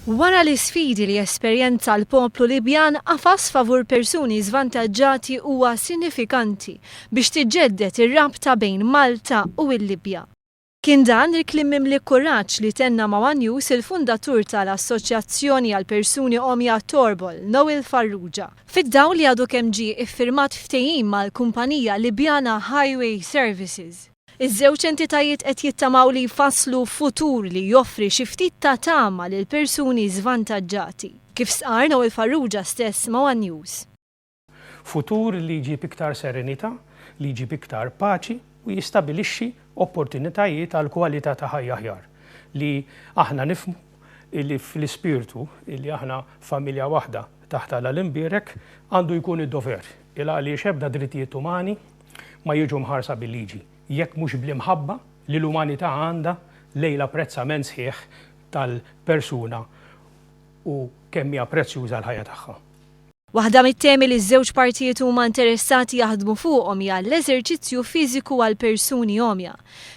Wara l-isfidi li esperjenza l-poplu Libjan, qafas favur persuni żvantaġġati huwa sinifikanti biex tiġġedded ir-rabta bejn Malta u l-Libja. Kien dan il-kliem mimli kuraġġ li tenna ma' One News il-fundatur tal-Assoċjazzjoni għal Persuni Omja Torbol, Noel Farrugia. Fid-dawl li għadu kemm ġie iffirmat ftehim mal-kumpanija Libjana Highway Services. Iż-żewġ entitajiet qed jittamaw li jfasslu futur li joffri xi ftit ta' tama lil persuni żvantaġġati. Kif sqar Noel Farrugia stess ma' One News. Futur li jġib iktar serenità, li jġib iktar paċi u jistabilixxi opportunitajiet għal kwalità ta' ħajja aħjar. Li aħna nifhmu li fl-ispirtu li aħna familja waħda taħt l-imbierek għandu jkun id-dover. Il għaliex ebda drittijiet umani ma jiġu mħarsa bil-liġi. Jekk mhux bl-imħabba li l-umanità għandha lejla apprezzament sħiħ tal-persuna u kemm hija prezzjuża l-ħajja tagħha. Waħda mit-temi li ż-żewġ partijiet huma interessati jaħdmu fuqhom hija l-eżerċizzju fiżiku għal persuni omja.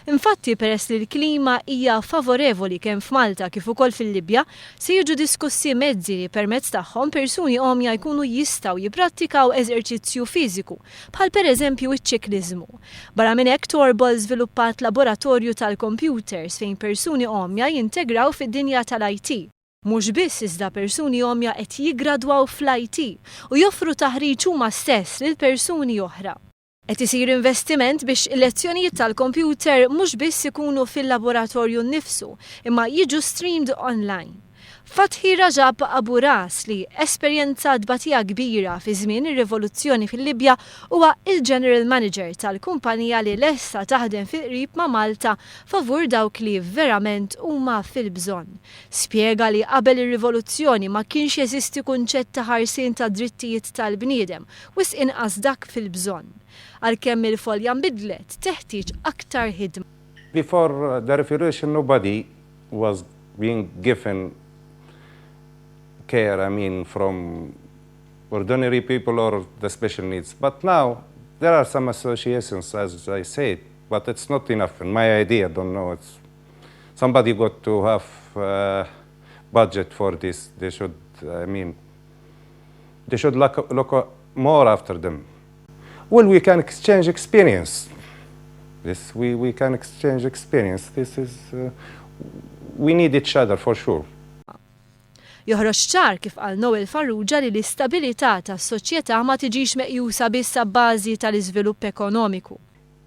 Infatti peress li l-klima hija favorevoli kemm f'Malta kif ukoll fil-Libja, se jiġu diskussi mezzi li permezz tagħhom persuni omja jkunu jistgħu jipprattikaw eżerċizzju fiżiku, bħal pereżempju iċ-ċikliżmu. Barra minn hekk Torbol żviluppat laboratorju tal-computers fejn persuni omja jintegraw fid-dinja tal-IT. Mhux biss iżda persuni omja qed jiggradwaw fl-IT u joffru taħriġ huma stess lil persuni oħra. Qed isir investiment biex il-lezzjonijiet tal-kompjuter mhux biss ikunu fil-laboratorju nnifsu imma jiġu streamed online. Fatħi Rajab Abu Ras li esperjenza dbatija kbira fi żmien ir-rivoluzzjoni fil-Libja huwa il-General Manager tal-kumpanija li lesta taħdem fil-qrib ma' Malta favur dawk li verament huma fil-bżonn. Spjega li qabel ir-rivoluzzjoni ma kienx jeżisti kunċett ta' ħarsien ta' drittijiet tal-bniedem wis inqas dak fil-bżonn. Għalkemm il-folja nbidlet teħtieġ aktar ħidma. Before the revolution nobody was being given care, from ordinary people or the special needs. But now, there are some associations, as I said, but it's not enough. In my idea, I don't know, somebody got to have budget for this. They should, they should look more after them. Well, we can exchange experience. This, we can exchange experience. This is, we need each other for sure. Joħroġ ċar kif qal Noel Farrugia li l-istabilità tas-soċjetà ma tiġix meqjusa biss bbażi tal-iżvilupp ekonomiku.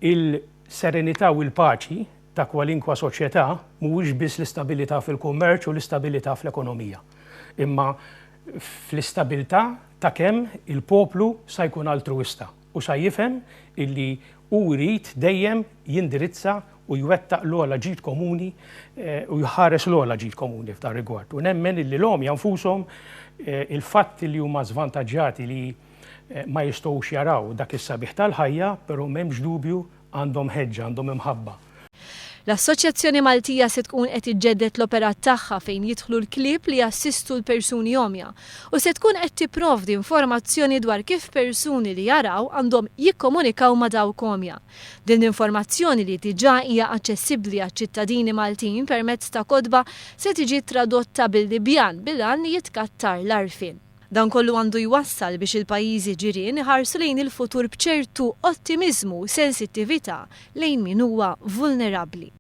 Il-serenità u l-paċi ta' kwalinkwa soċjetà mhuwiex biss l-istabilità fil-kummerċ u l-istabilità fl-ekonomija. Imma fl-istabilità ta' kemm il-poplu sa jkun altruista u sa jifhem illi hu jrid dejjem jindirizza u jwettaq l-ogħla ġid komuni u jħares l-ogħla ġid komuni f'dan rigward. U nemmen li l-omja nfushom il-fatt li huma żvantaġġati li ma jistgħux jaraw dak is-sabiħ tal-ħajja, però m'hemmx dubju għandhom ħeġġa, għandhom imħabba. L-Assoċjazzjoni Maltija se tkun qed iġġedded l-operat tagħha fejn jidħlu l-klieb li jassistu l-persuni omja u se tkun qed tipprovdi informazzjoni dwar kif persuni li jaraw għandhom jikkomunikaw ma' dawk omja. Din l-informazzjoni li diġà hija aċċessibbli għaċ-ċittadini Maltin permezz ta' kotba se tiġi tradotta bil-Libjan bil-għan li jitkattar l-arfin. Dan kollu għandu jwassal biex il-pajjiżi ġirien iħarsu lejn il-futur b'ċertu ottimiżmu u sensittività lejn min huwa vulnerabbli.